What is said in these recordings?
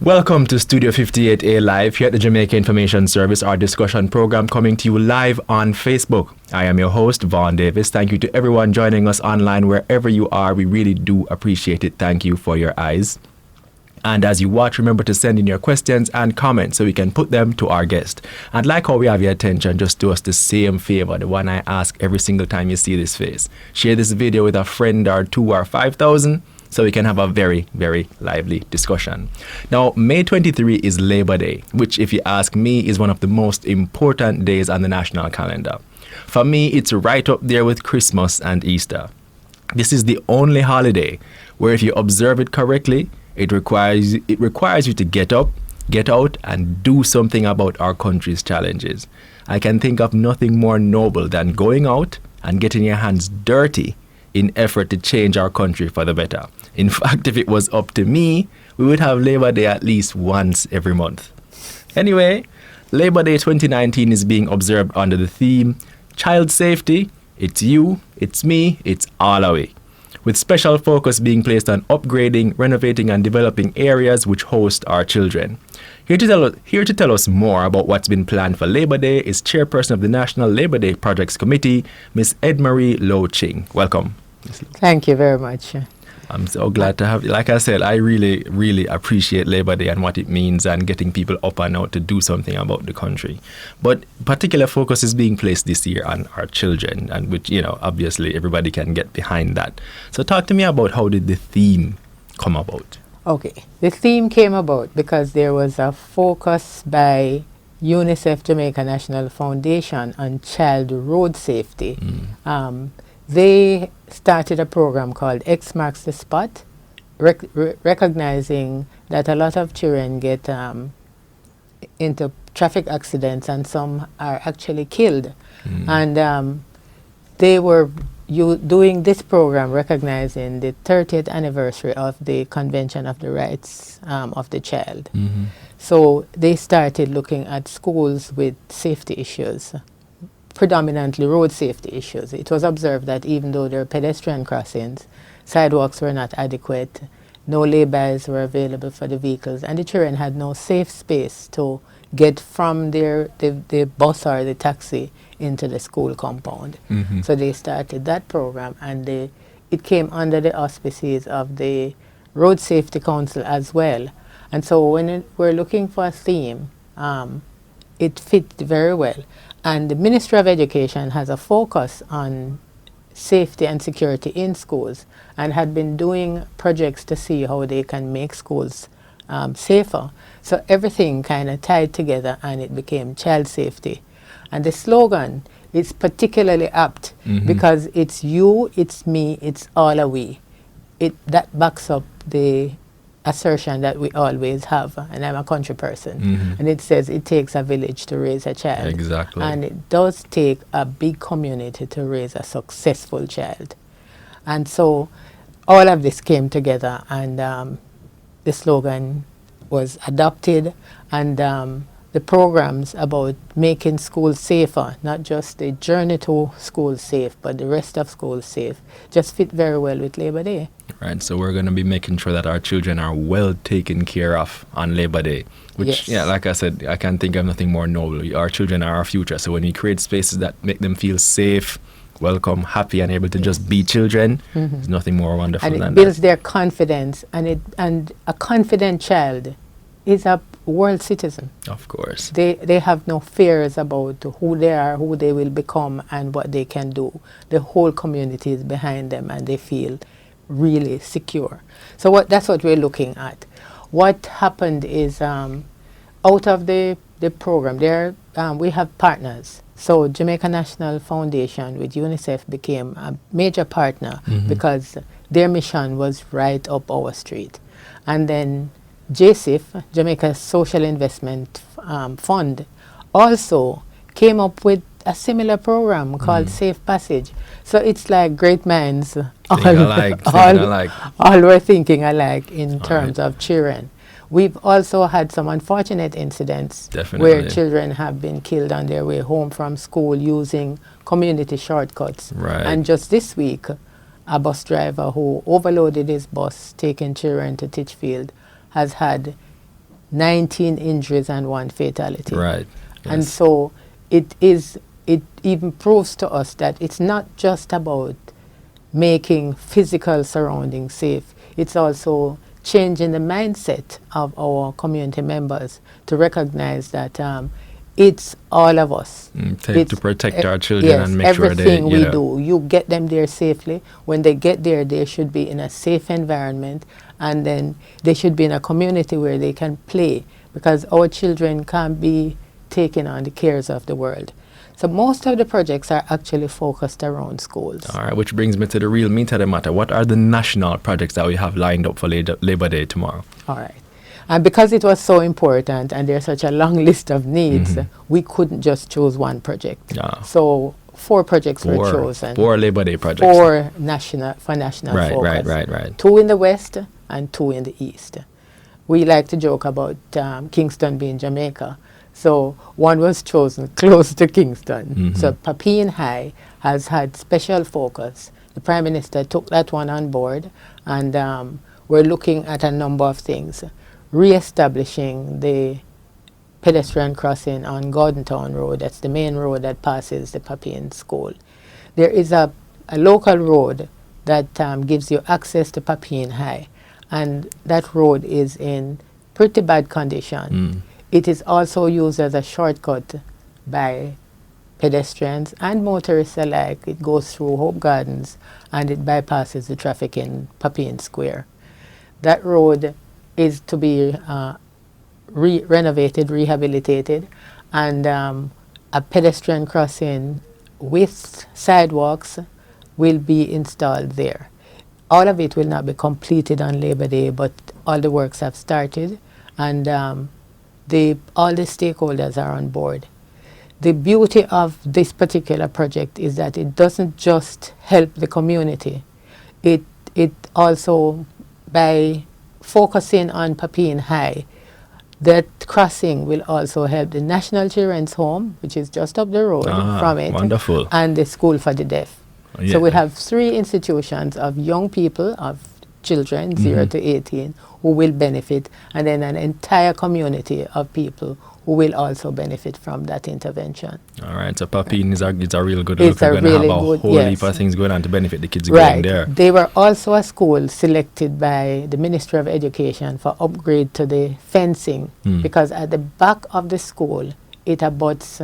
Welcome to Studio 58A Live here at the Jamaica Information Service, our discussion program coming to you live on Facebook. I am your host, Vaughn Davis. Thank you to everyone joining us online wherever you are. We really do appreciate it. Thank you for your eyes. And as you watch, remember to send in your questions and comments so we can put them to our guest. And like how we have your attention, just do us the same favor, the one I ask every single time you see this face. Share this video with a friend or 2 or 5,000 so we can have a very, very lively discussion. Now, May 23 is Labor Day, which, if you ask me, is one of the most important days on the national calendar. For me, it's right up there with Christmas and Easter. This is the only holiday where, if you observe it correctly, it requires you to get up, get out, and do something about our country's challenges. I can think of nothing more noble than going out and getting your hands dirty in effort to change our country for the better. In fact, if it was up to me, we would have Labor Day at least once every month. Anyway, Labor Day 2019 is being observed under the theme, Child Safety, It's You, It's Me, It's All Away, with special focus being placed on upgrading, renovating, and developing areas which host our children. Here to tell us more about what's been planned for Labor Day is Chairperson of the National Labor Day Projects Committee, Ms. Edmarine Lowe Ching. Welcome. Thank you very much. I'm so glad to have you. Like I said, I really, really appreciate Labor Day and what it means and getting people up and out to do something about the country. But particular focus is being placed this year on our children, and which, obviously everybody can get behind that. So talk to me about how did the theme come about? Okay, the theme came about because there was a focus by UNICEF Jamaica National Foundation on child road safety. They started a program called X Marks the Spot, recognizing that a lot of children get into traffic accidents and some are actually killed. And they were doing this program recognizing the 30th anniversary of the Convention of the Rights of the Child. So they started looking at schools with safety issues, predominantly road safety issues. It was observed that even though there were pedestrian crossings, sidewalks were not adequate, no laybys were available for the vehicles, and the children had no safe space to get from the bus or the taxi into the school compound. So they started that program, and it came under the auspices of the Road Safety Council as well. And so when we're looking for a theme, it fit very well. And the Ministry of Education has a focus on safety and security in schools and had been doing projects to see how they can make schools safer. So everything kind of tied together and it became child safety. And the slogan is particularly apt because it's you, it's me, it's all a we. That backs up the assertion that we always have, and I'm a country person, and it says it takes a village to raise a child. Exactly. And it does take a big community to raise a successful child. And so all of this came together, and the slogan was adopted, and the programs about making schools safer, not just the journey to school safe, but the rest of school safe, just fit very well with Labor Day. Right, so we're going to be making sure that our children are well taken care of on Labor Day, which, like I said, I can't think of nothing more noble. Our children are our future, so when we create spaces that make them feel safe, welcome, happy, and able to just be children, there's nothing more wonderful than that. And it builds their confidence, and a confident child is a world citizen. Of course. They have no fears about who they are, who they will become, and what they can do. The whole community is behind them, and they feel really secure. So that's what we're looking at. What happened is out of the program, we have partners. So Jamaica National Foundation with UNICEF became a major partner because their mission was right up our street. And then JSIF, Jamaica Social Investment Fund, also came up with a similar program called Safe Passage. So it's like great minds all were thinking alike in terms of children. We've also had some unfortunate incidents where children have been killed on their way home from school using community shortcuts. And just this week, a bus driver who overloaded his bus taking children to Titchfield has had 19 injuries and 1 fatality. Right. And Yes. so it even proves to us that it's not just about making physical surroundings safe, it's also changing the mindset of our community members to recognize that it's all of us. To protect our children Yes, and make sure they, everything we do, you get them there safely. When they get there, they should be in a safe environment, and then they should be in a community where they can play, because our children can't be taking on the cares of the world. So most of the projects are actually focused around schools. All right, which brings me to the real meat of the matter. What are the national projects that we have lined up for Labor Day tomorrow? All right. And because it was so important and there's such a long list of needs, we couldn't just choose one project. Yeah. So 4 projects were chosen. 4 Labor Day projects. 4 national focus. Right. 2 in the west and 2 in the east. We like to joke about Kingston being Jamaica. So one was chosen close to Kingston. So Papine High has had special focus. The Prime Minister took that one on board, and we're looking at a number of things. Re-establishing the pedestrian crossing on Gordontown Road. That's the main road that passes the Papine School. There is a local road that gives you access to Papine High, and that road is in pretty bad condition. It is also used as a shortcut by pedestrians and motorists alike. It goes through Hope Gardens and it bypasses the traffic in Papine Square. That road is to be renovated, rehabilitated, and a pedestrian crossing with sidewalks will be installed there. All of it will not be completed on Labor Day, but all the works have started, and all the stakeholders are on board. The beauty of this particular project is that it doesn't just help the community. It also, by focusing on Papine High, that crossing will also help the National Children's Home, which is just up the road from it, wonderful. and the School for the Deaf. Yeah. So we have 3 institutions of young people, of children 0 to 18, who will benefit, and then an entire community of people who will also benefit from that intervention. All right, so Papine is a real good It's look. We're a going to have really a good, whole yes. heap of things going on to benefit the kids going there. They were also a school selected by the Ministry of Education for upgrade to the fencing, because at the back of the school it abuts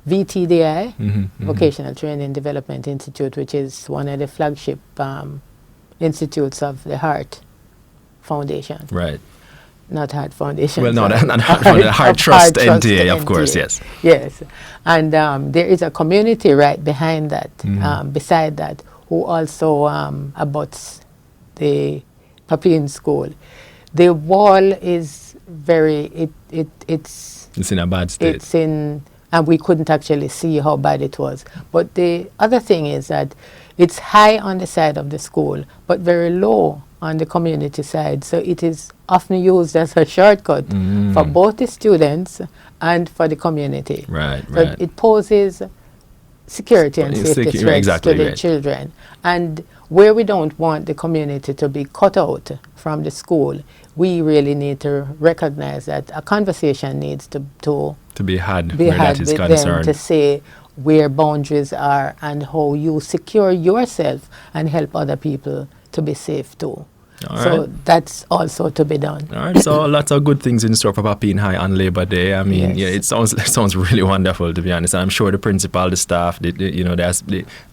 VTDI, Vocational Training Development Institute, which is one of the flagship institutes of the Heart Foundation. Right. Not Heart Foundation. Well, no, sorry. not Heart Trust NTA, of course, yes. Yes. And there is a community right behind that, beside that, who also abuts the Papine School. The wall is it's in a bad state. And we couldn't actually see how bad it was. But the other thing is that it's high on the side of the school, but very low on the community side. So it is often used as a shortcut for both the students and for the community. Right. So it poses security and safety threats to the children. And where we don't want the community to be cut out from the school, we really need to recognize that a conversation needs to be had where that is with concerned. them to say where boundaries are and how you secure yourself and help other people to be safe too. So that's also to be done. All right, so lots of good things in store for Papine High on Labor Day. I mean, it sounds really wonderful, to be honest. I'm sure the principal, the staff,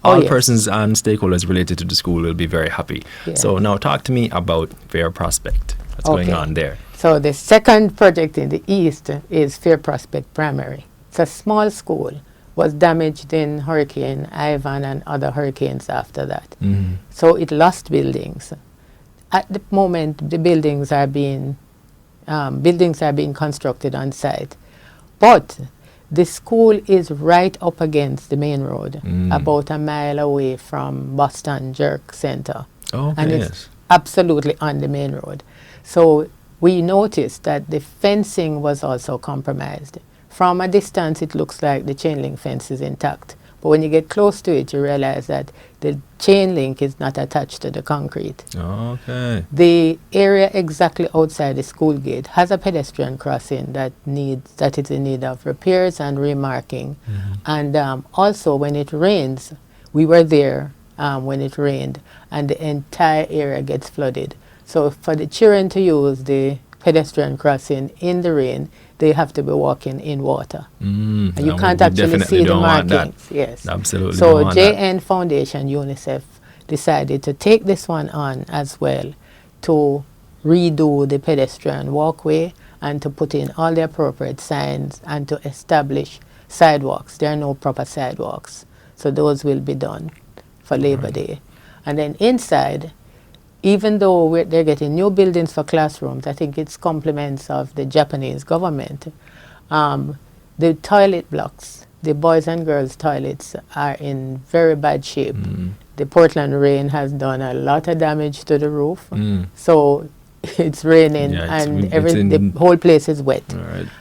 all persons and stakeholders related to the school will be very happy. Yes. So now talk to me about Fair Prospect. What's going on there? So the second project in the east is Fair Prospect Primary. It's a small school, was damaged in Hurricane Ivan and other hurricanes after that. So it lost buildings. At the moment, the buildings are being constructed on site, but the school is right up against the main road, about a mile away from Boston Jerk Center, and it's absolutely on the main road. So we noticed that the fencing was also compromised. From a distance, it looks like the chain link fence is intact, But when you get close to it, you realize that the chain link is not attached to the concrete. Okay. The area exactly outside the school gate has a pedestrian crossing that is in need of repairs and remarking. And also when it rains, we were there when it rained, and the entire area gets flooded. So for the children to use the pedestrian crossing in the rain, they have to be walking in water. And you can't actually see the markings. Yes. Absolutely. So JN Foundation, UNICEF, decided to take this one on as well, to redo the pedestrian walkway and to put in all the appropriate signs and to establish sidewalks. There are no proper sidewalks. So those will be done for Labor Day. And then inside, even though they're getting new buildings for classrooms, I think it's compliments of the Japanese government. The toilet blocks, the boys and girls toilets are in very bad shape. The Portland rain has done a lot of damage to the roof. So it's raining and the whole place is wet.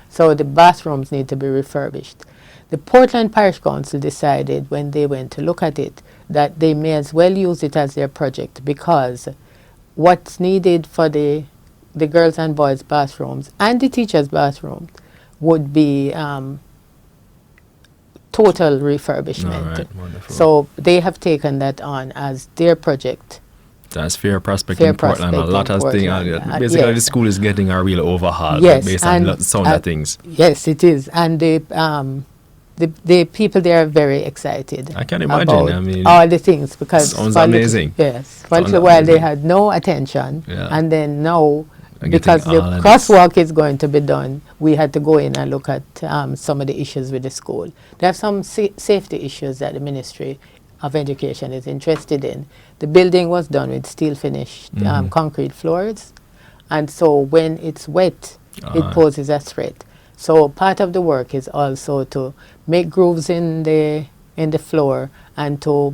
So the bathrooms need to be refurbished. The Portland Parish Council decided when they went to look at it that they may as well use it as their project, because what's needed for the girls and boys bathrooms and the teachers' bathrooms would be total refurbishment. So they have taken that on as their project. That's fair prospect in Portland. A lot of things. Basically, the school is getting a real overhaul based on some of the things. Yes, it is. And the people there are very excited. I can imagine. I mean, all the things, because sounds amazing. Yes, for a little while they had no attention, and then now, because the crosswalk is going to be done, we had to go in and look at some of the issues with the school. There are some safety issues that the Ministry of Education is interested in. The building was done with steel finished concrete floors, and so when it's wet, it poses a threat. So part of the work is also to make grooves in the floor and to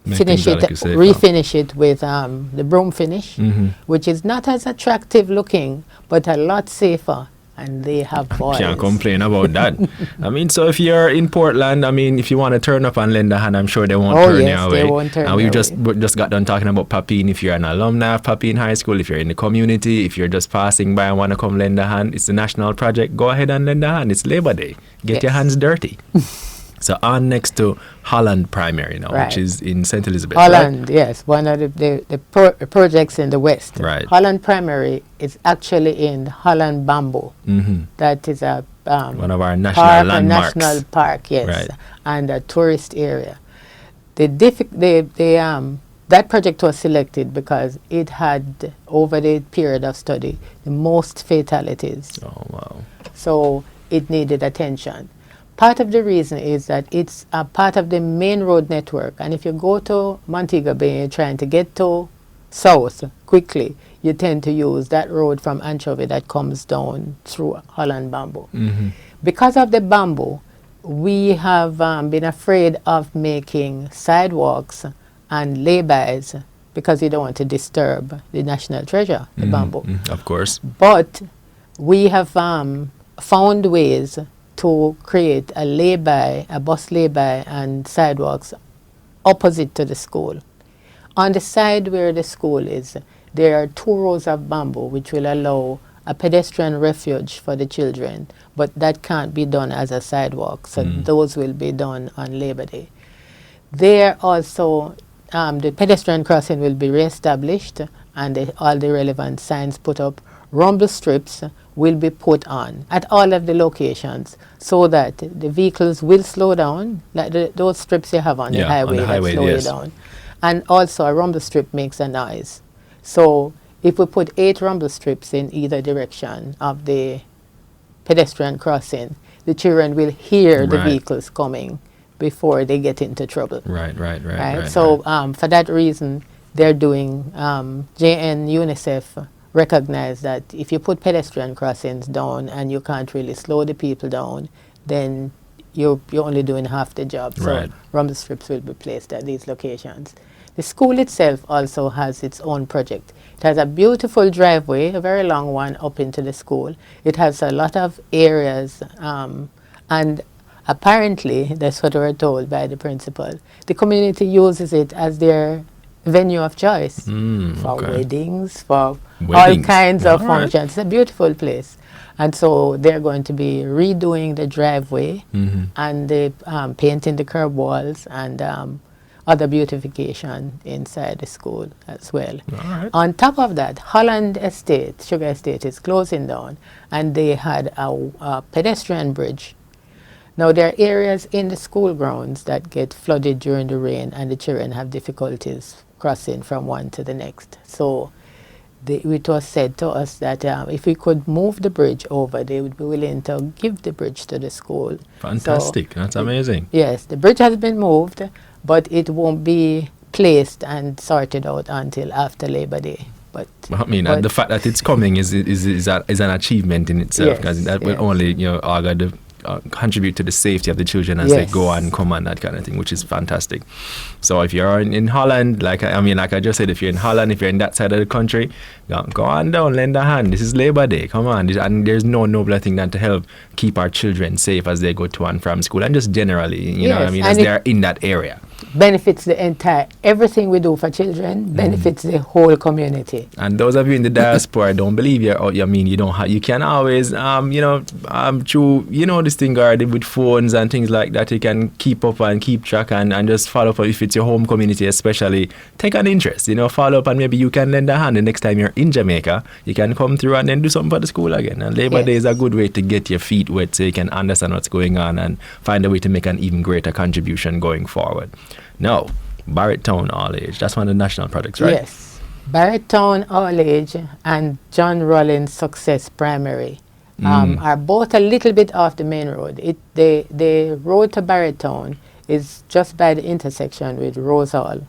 finish it, refinish it with the broom finish, which is not as attractive looking, but a lot safer. And they have boys. Can't complain about that. I mean, so if you're in Portland, I mean, if you want to turn up and lend a hand, I'm sure they won't turn you away. They won't turn and we just got done talking about Papine. If you're an alumni of Papine High School, if you're in the community, if you're just passing by and want to come lend a hand, it's a national project. Go ahead and lend a hand. It's Labor Day. Get your hands dirty. So on next to Holland Primary now, which is in St. Elizabeth. Holland, yes, one of the projects in the west. Right. Holland Primary is actually in Holland Bamboo. That is a one of our national landmarks. A national park, yes, and a tourist area. That project was selected because it had, over the period of study, the most fatalities. Oh, wow. So it needed attention. Part of the reason is that it's a part of the main road network, and if you go to Montego Bay and you're trying to get to south quickly, you tend to use that road from Anchovy that comes down through Holland Bamboo. Because of the bamboo, we have been afraid of making sidewalks and lay-bys because you don't want to disturb the national treasure, the bamboo. Of course. But we have found ways to create a lay-by, a bus lay-by and sidewalks opposite to the school. On the side where the school is, there are 2 rows of bamboo which will allow a pedestrian refuge for the children, but that can't be done as a sidewalk, so those will be done on Labor Day. There also, the pedestrian crossing will be re-established and all the relevant signs put up. Rumble strips will be put on at all of the locations so that the vehicles will slow down, like those strips you have on the highway that slow you down. And also a rumble strip makes a noise. So if we put 8 rumble strips in either direction of the pedestrian crossing, the children will hear the vehicles coming before they get into trouble. Right. So for that reason, they're doing, JN UNICEF recognize that if you put pedestrian crossings down and you can't really slow the people down, then you're only doing half the job. So rumble strips will be placed at these locations. The school itself also has its own project. It has a beautiful driveway, a very long one, up into the school. It has a lot of areas and apparently, that's what we were told by the principal, the community uses it as their venue of choice for weddings, for all kinds of functions. It's a beautiful place. And so they're going to be redoing the driveway and painting the curb walls and other beautification inside the school as well. On top of that, Holland Estate, Sugar Estate, is closing down, and they had a pedestrian bridge. Now, there are areas in the school grounds that get flooded during the rain, and the children have difficulties crossing from one to the next. So it was said to us that if we could move the bridge over, they would be willing to give the bridge to the school. Fantastic. So that's amazing. Yes, the bridge has been moved, but it won't be placed and sorted out until after Labor Day. But I mean, the fact that it's coming is an achievement in itself, because that will only contribute to the safety of the children as they go and come and that kind of thing, which is fantastic. So if you're in Holland, like I just said, if you're in Holland, if you're in that side of the country, go on down, lend a hand. This is Labor Day, come on. And there's no nobler thing than to help keep our children safe as they go to and from school, and just generally, you know what I mean, as they're in that area. Benefits the entire, everything we do for children benefits the whole community. And those of you in the diaspora, don't believe you can always, through, this thing already with phones and things like that, you can keep up and keep track and just follow up. If it's your home community especially, take an interest, follow up, and maybe you can lend a hand the next time you're in Jamaica. You can come through and then do something for the school again. And Labor Day is a good way to get your feet wet so you can understand what's going on and find a way to make an even greater contribution going forward. Now, Barrett Town All Age, that's one of the national projects, right? Yes. Barrett Town All Age and John Rollins Success Primary are both a little bit off the main road. The road to Barrett Town is just by the intersection with Rose Hall,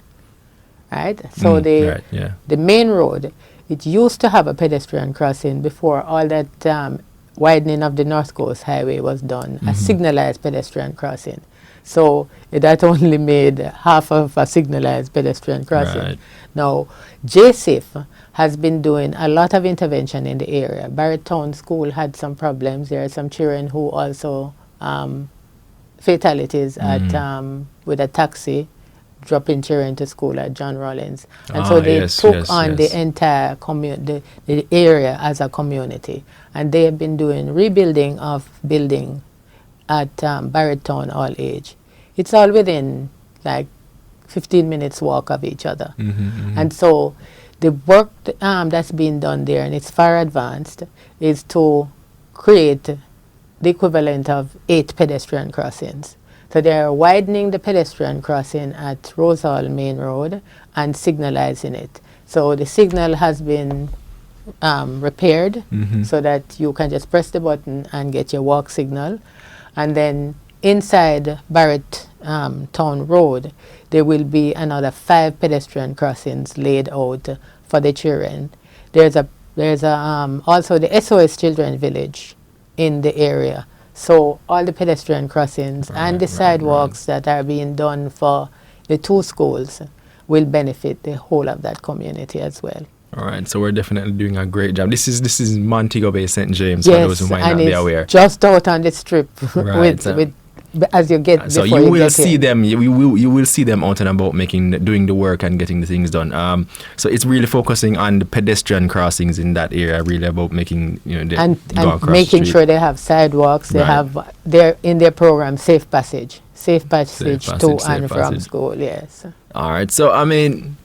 right? So the main road, it used to have a pedestrian crossing before all that widening of the North Coast Highway was done, a signalized pedestrian crossing. So that only made half of a signalized pedestrian crossing. Right. Now, JSIF has been doing a lot of intervention in the area. Barrett Town School had some problems. There are some children who also fatalities with a taxi dropping children to school at John Rollins. And so they took on the entire the area as a community. And they have been doing rebuilding of building at Barrett Town All Age. It's all within like 15 minutes walk of each other. And so the work that's being done there, and it's far advanced, is to create the equivalent of 8 pedestrian crossings. So they're widening the pedestrian crossing at Rose Hall Main Road and signalizing it. So the signal has been repaired so that you can just press the button and get your walk signal. And then inside Barrett Town Road, there will be another 5 pedestrian crossings laid out for the children. There's also the SOS Children Village in the area. So all the pedestrian crossings and the sidewalks that are being done for the 2 schools will benefit the whole of that community as well. All right, so we're definitely doing a great job. This is Montego Bay, St. James, for those who might not be aware. Just out on the strip, with as you get. So you will see them. You will see them out and about doing the work and getting the things done. So it's really focusing on the pedestrian crossings in that area, really about making and making sure they have sidewalks. They have in their program safe passage to and from school. Yes. All right. So I mean,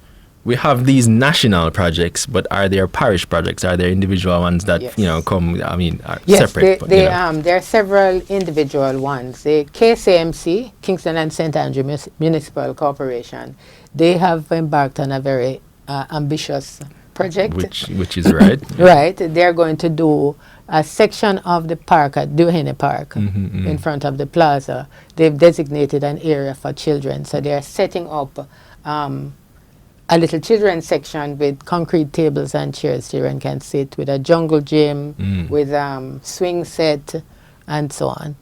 we have these national projects, but are there parish projects? Are there individual ones that come? I mean, are separate? Yes, there are several individual ones. The KCMC, Kingston and St. Andrew Municipal Corporation, they have embarked on a very ambitious project. Which is right. Right. They're going to do a section of the park at Duhaney Park in front of the plaza. They've designated an area for children, so they're setting up a little children's section with concrete tables and chairs children can sit, with a jungle gym, with swing set, and so on.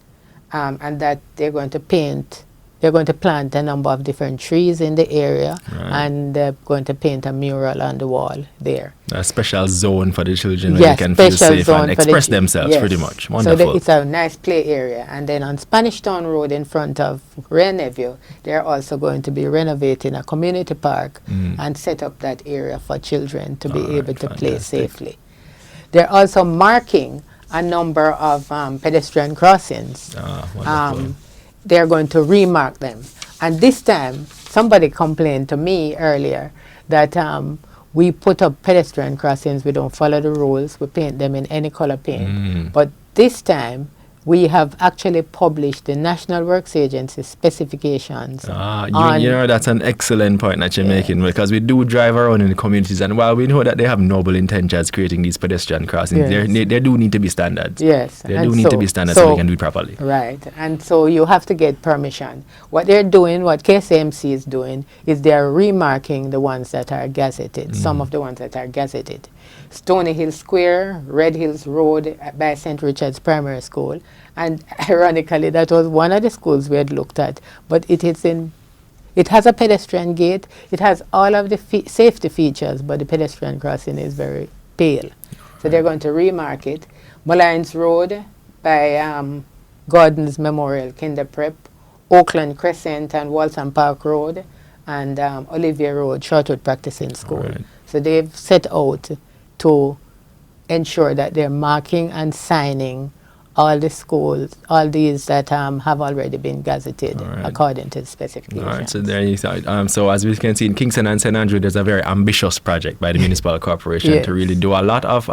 And that they're going to paint they're going to plant a number of different trees in the area, Right. and they're going to paint a mural on the wall there. A special zone for the children where Yes, they can feel special safe zone and for the express chi- themselves yes. pretty much. So Wonderful. it's a nice play area. And then on Spanish Town Road in front of Reneville, they're also going to be renovating a community park and set up that area for children to be All able right, to play fantastic. safely. They're also marking a number of pedestrian crossings. Wonderful. They're going to remark them. And this time, somebody complained to me earlier that we put up pedestrian crossings, we don't follow the rules, we paint them in any color paint. But this time, we have actually published the National Works Agency specifications. You know, that's an excellent point that you're making, because we do drive around in the communities, and while we know that they have noble intentions creating these pedestrian crossings, Yes. there do need to be standards. Yes. There and do need to be standards so we can do it properly. Right. And so you have to get permission. What they're doing, what KCMC is doing, is they're remarking the ones that are gazetted, some of the ones that are gazetted. Stony Hill Square, Red Hills Road by St. Richard's Primary School. And ironically, that was one of the schools we had looked at. But it has a pedestrian gate. It has all of the safety features, but the pedestrian crossing is very pale. So they're going to remark it. Mullines Road by Gordon's Memorial Kinder Prep, Oakland Crescent and Walton Park Road, and Olivia Road, Shortwood Practicing School. Right. So they've set out to ensure that they're marking and signing all the schools, all these that have already been gazetted according to the specifications. All right, so there you go. So as we can see in Kingston and St. Andrew, there's a very ambitious project by the municipal corporation to really do a lot of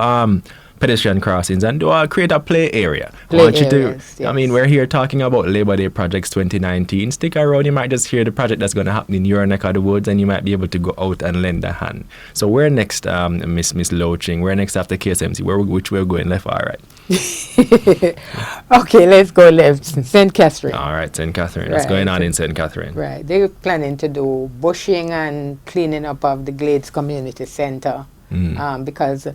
pedestrian crossings and create a play area. I want you to, I mean, we're here talking about Labor Day Projects 2019. Stick around, you might just hear the project that's going to happen in your neck of the woods, and you might be able to go out and lend a hand. So where next, Miss Lowe Ching? Where next after KSMC? Which way we're going, left or right? Okay, let's go left. St. Catherine. All right, St. Catherine. What's going on in St. Catherine? Right. They're planning to do bushing and cleaning up of the Glades Community Center because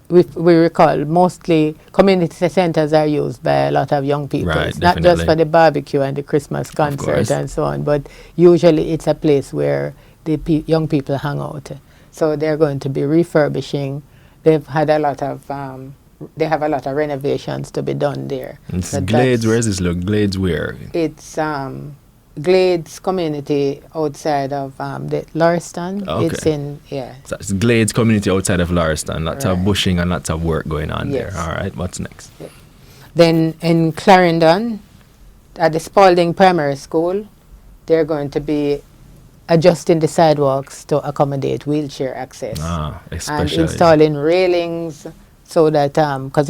we recall mostly community centers are used by a lot of young people. Right, It's not just for the barbecue and the Christmas concert and so on, but usually it's a place where the young people hang out. So they're going to be refurbishing. They've had a lot of they have a lot of renovations to be done there. It's Glades. Where is this? Look, Glades where? It's Glades community outside of the Lauriston. Okay. It's in, So it's Glades community outside of Lauriston. Lots of bushing and lots of work going on there. All right, what's next? Then in Clarendon, at the Spalding Primary School, they're going to be adjusting the sidewalks to accommodate wheelchair access. And installing railings so that, because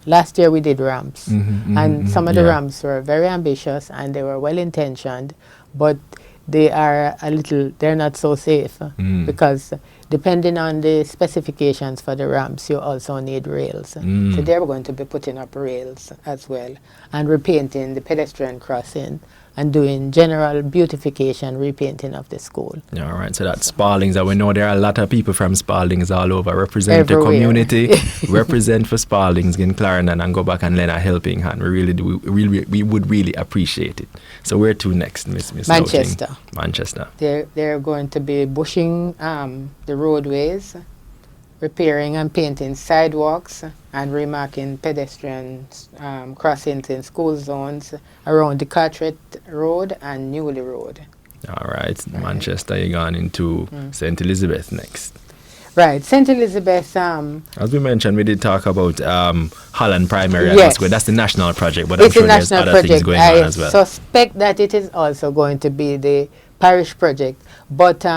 last year we did ramps, and some of the ramps were very ambitious and they were well intentioned, but they're not so safe because depending on the specifications for the ramps, you also need rails. So they're going to be putting up rails as well and repainting the pedestrian crossing and doing general beautification, repainting of the school. All right, so that's Spaldings. And we know there are a lot of people from Spaldings all over. Represent Everywhere. the community, represent for Spaldings in Clarendon, and go back and lend a helping hand. We really do. We would really appreciate it. So where to next, Miss Manchester. Lowe Ching? Manchester. They're going to be bushing the roadways, repairing and painting sidewalks, and remarking pedestrian crossings in school zones around the Carteret Road and Newley Road. All right, Manchester, you're going into St. Elizabeth next. Right, St. Elizabeth. As we mentioned, we did talk about Holland Primary. Yes. That's the national project, but It's I'm sure a there's national other things project. going I on as well. suspect that it is also going to be the Parish Project, but there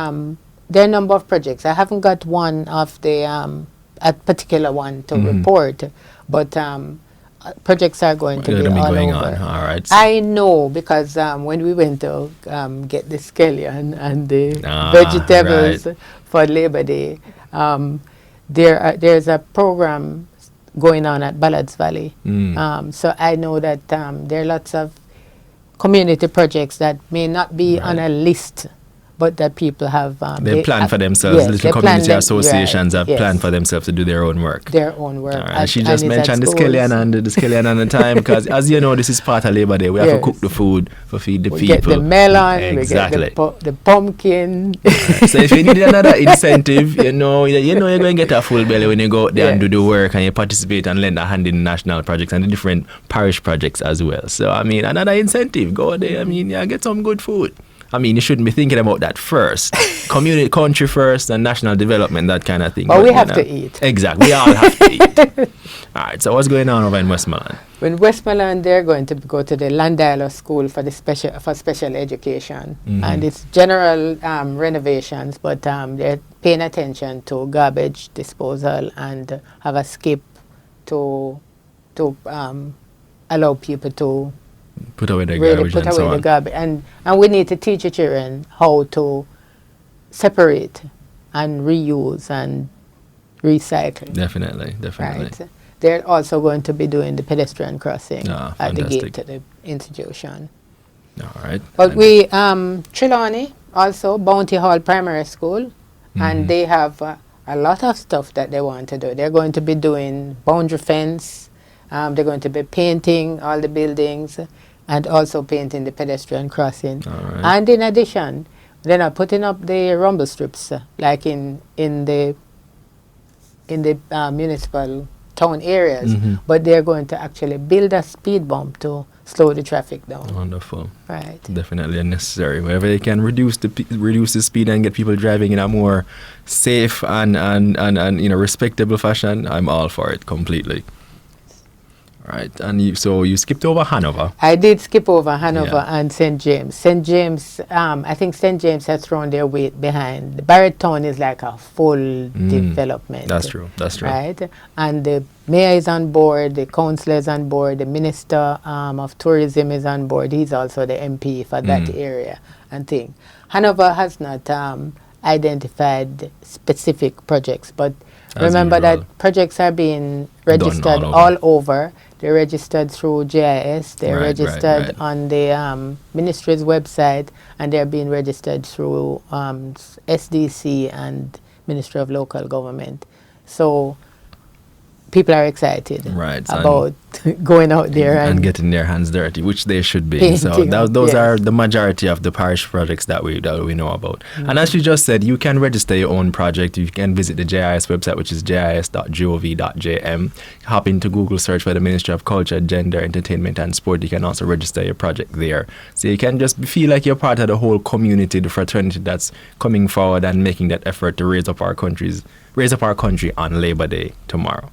are a number of projects. I haven't got one of the a particular one to report, but projects are going to be all going over. on. All right. I know because when we went to get the scallion and the vegetables for Labor Day, there's a program going on at Ballards Valley. So I know that there are lots of community projects that may not be on a list, but that people have they plan for themselves. yes, Little they community plan associations right, have yes. planned for themselves to do their own work. Their own work. All right. She just and mentioned the skillion and the time, because as you know, this is part of Labor Day. We have to cook the food for feed the we people. Get the melon, exactly. we get the pumpkin. Right. So if you need another incentive, you're going to get a full belly when you go out there and do the work and you participate and lend a hand in national projects and the different parish projects as well. So I mean, another incentive, go there. I mean, get some good food. I mean, you shouldn't be thinking about that first. Community, country first, and national development, that kind of thing. But we have to eat. Exactly. We all have to eat. All right. So what's going on over in Westmoreland? In Westmoreland, they're going to go to the Landala School for special education. And it's general renovations, but they're paying attention to garbage disposal and have a skip to allow people to put away the really garbage put and away so the on. garbage. And we need to teach the children how to separate and reuse and recycle. Definitely. Right. They're also going to be doing the pedestrian crossing at the gate to the institution. All right. But we, Trelawney, also Bounty Hall Primary School, and they have a lot of stuff that they want to do. They're going to be doing boundary fence. They're going to be painting all the buildings and also painting the pedestrian crossing. All right. And in addition, they're not putting up the rumble strips like in the municipal town areas, but they're going to actually build a speed bump to slow the traffic down. Wonderful. Right. Definitely necessary. Wherever they can reduce the speed and get people driving in a more safe and respectable fashion, I'm all for it completely. Right, and you skipped over Hanover. I did skip over Hanover and St. James. St. James, I think St. James has thrown their weight behind. The Barrett Town is like a full development. That's true. Right, and the mayor is on board, the councillor is on board, the minister of tourism is on board. He's also the MP for that area and thing. Hanover has not identified specific projects, but remember that projects are being registered all over. They're registered through GIS. They're registered on the ministry's website, and they're being registered through SDC and Ministry of Local Government. So people are excited about going out there and getting their hands dirty, which they should be. So those are the majority of the parish projects that we know about. And as you just said, you can register your own project. You can visit the GIS website, which is gis.gov.jm. Hop into Google search for the Ministry of Culture, Gender, Entertainment and Sport. You can also register your project there. So you can just feel like you're part of the whole community, the fraternity that's coming forward and making that effort to raise up our country on Labor Day tomorrow.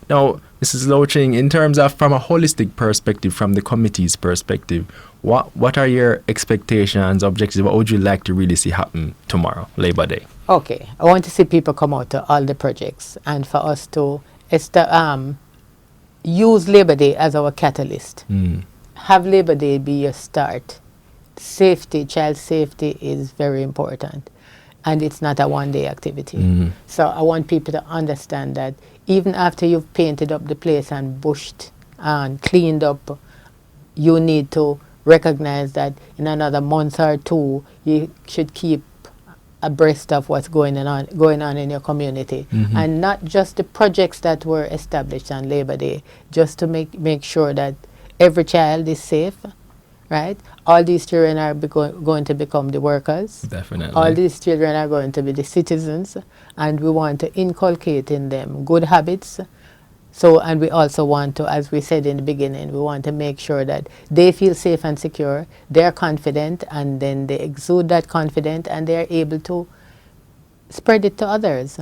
Now, Mrs. Lowe Ching, in terms of from a holistic perspective, from the committee's perspective, what are your expectations, objectives? What would you like to really see happen tomorrow, Labor Day? Okay, I want to see people come out to all the projects and for us to use Labor Day as our catalyst. Have Labor Day be your start. Safety, child safety is very important. And it's not a one-day activity. So I want people to understand that even after you've painted up the place and bushed and cleaned up, you need to recognize that in another month or two, you should keep abreast of what's going on in your community. And not just the projects that were established on Labor Day, just to make sure that every child is safe. Right? All these children are going to become the workers. Definitely. All these children are going to be the citizens, and we want to inculcate in them good habits. So, and we also want to, as we said in the beginning, we want to make sure that they feel safe and secure, they're confident, and then they exude that confidence, and they're able to spread it to others.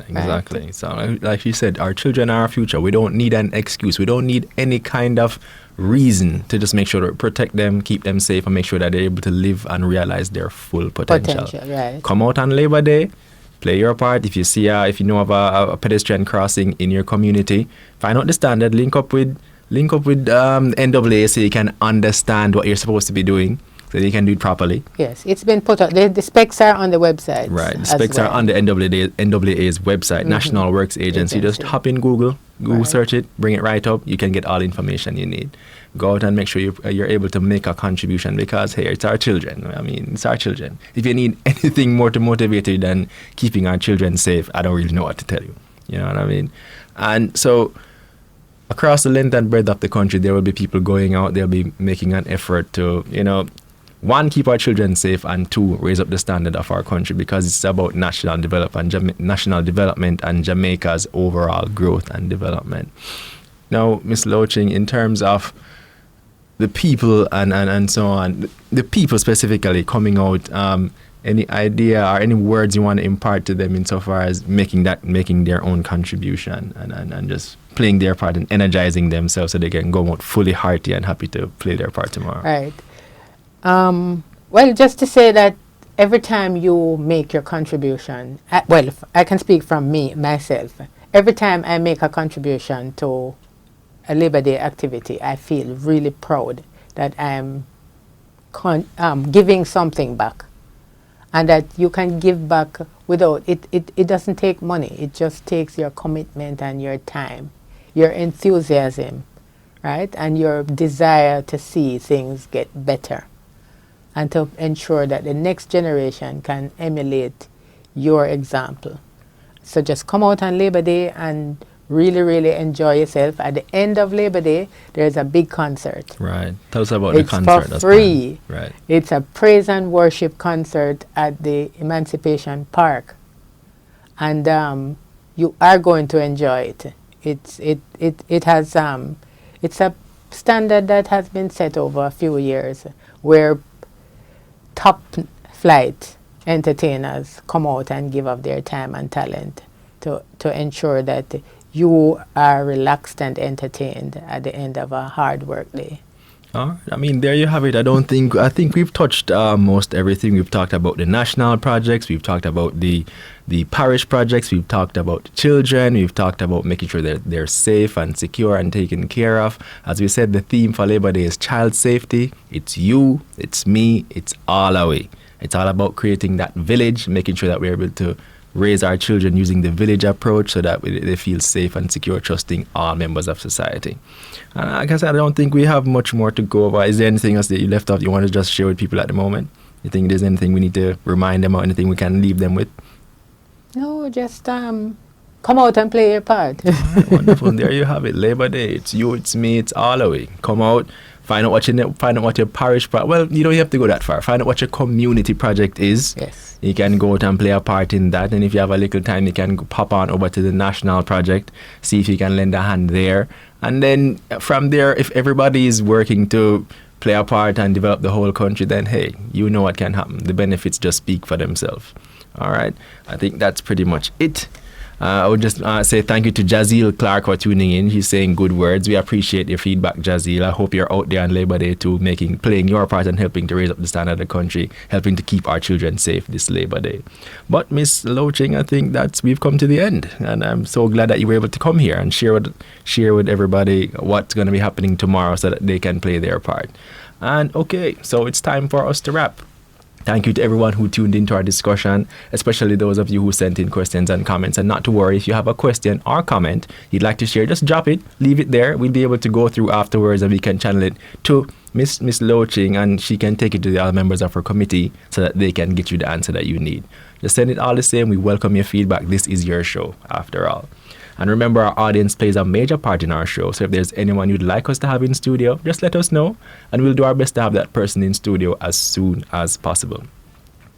Exactly. Right? So, like you said, our children are our future. We don't need an excuse. We don't need any kind of reason to just make sure to protect them, keep them safe, and make sure that they're able to live and realize their full potential. Right. Come out on Labor Day, play your part. If you know of a pedestrian crossing in your community, find out the standard, link up with NAA so you can understand what you're supposed to be doing. so they can do it properly. Yes, it's been put up. The specs are on the website. Right, the specs are on the NAA's website, National Works Agency. Just hop in Google search it, bring it right up. You can get all the information you need. Go out and make sure you're able to make a contribution, because, hey, it's our children. I mean, it's our children. If you need anything more to motivate you than keeping our children safe, I don't really know what to tell you. You know what I mean? And so across the length and breadth of the country, there will be people going out. They'll be making an effort to, one, keep our children safe, and two, raise up the standard of our country, because it's about national development and Jamaica's overall growth and development. Now, Ms. Lowe Ching, in terms of the people and so on, the people specifically coming out, any idea or any words you want to impart to them insofar as making their own contribution and just playing their part and energizing themselves so they can go out fully hearty and happy to play their part tomorrow? Right. Well, just to say that every time you make your contribution, I can speak from myself. Every time I make a contribution to a Labor Day activity, I feel really proud that I'm giving something back, and that you can give back without it. It doesn't take money. It just takes your commitment and your time, your enthusiasm, right, and your desire to see things get better, and to ensure that the next generation can emulate your example. So just come out on Labor Day and really, really enjoy yourself. At the end of Labor Day, there's a big concert. Right. Tell us about the concert. It's for free. Right. It's a praise and worship concert at the Emancipation Park. And you are going to enjoy it. It's a standard that has been set over a few years, where top flight entertainers come out and give of their time and talent to ensure that you are relaxed and entertained at the end of a hard work day. I mean, there you have it. I think we've touched most everything. We've talked about the national projects. We've talked about the parish projects. We've talked about children. We've talked about making sure that they're safe and secure and taken care of. As we said, the theme for Labor Day is child safety. It's you, it's me, it's all our way. It's all about creating that village, making sure that we're able to raise our children using the village approach so that they feel safe and secure, trusting all members of society. And like I said, I don't think we have much more to go over. Is there anything else that you left off you want to just share with people at the moment? You think there's anything we need to remind them or anything we can leave them with? No, just come out and play your part. All right, wonderful. There you have it. Labor Day. It's you, it's me, it's all the way. Come out. Find out what your parish you don't have to go that far. Find out what your community project is. Yes. You can go out and play a part in that, and if you have a little time, you can pop on over to the national project, see if you can lend a hand there, and then from there, if everybody is working to play a part and develop the whole country, then hey, you know what can happen. The benefits just speak for themselves. All right, I think that's pretty much it. I would just say thank you to Jazeel Clark for tuning in. He's saying good words. We appreciate your feedback, Jazeel. I hope you're out there on Labor Day too, playing your part and helping to raise up the standard of the country, helping to keep our children safe this Labor Day. But Ms. Lowe Ching, I think we've come to the end, and I'm so glad that you were able to come here and share with everybody what's going to be happening tomorrow so that they can play their part. And okay, so it's time for us to wrap. Thank you to everyone who tuned into our discussion, especially those of you who sent in questions and comments. And not to worry, if you have a question or comment you'd like to share, just drop it, leave it there. We'll be able to go through afterwards and we can channel it to Miss Lowe Ching, and she can take it to the other members of her committee so that they can get you the answer that you need. Just send it all the same. We welcome your feedback. This is your show, after all. And remember, our audience plays a major part in our show. So if there's anyone you'd like us to have in studio, just let us know, and we'll do our best to have that person in studio as soon as possible.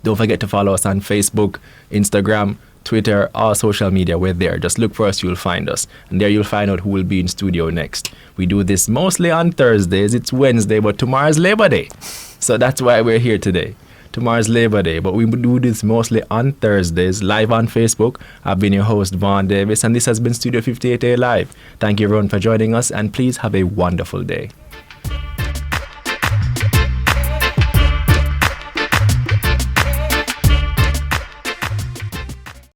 Don't forget to follow us on Facebook, Instagram, Twitter, all social media. We're there. Just look for us, you'll find us. And there you'll find out who will be in studio next. We do this mostly on Thursdays. It's Wednesday, but tomorrow's Labor Day. So that's why we're here today. Tomorrow's Labor Day, but we do this mostly on Thursdays, live on Facebook. I've been your host, Vaughn Davis, and this has been Studio 58A Live. Thank you everyone for joining us, and please have a wonderful day.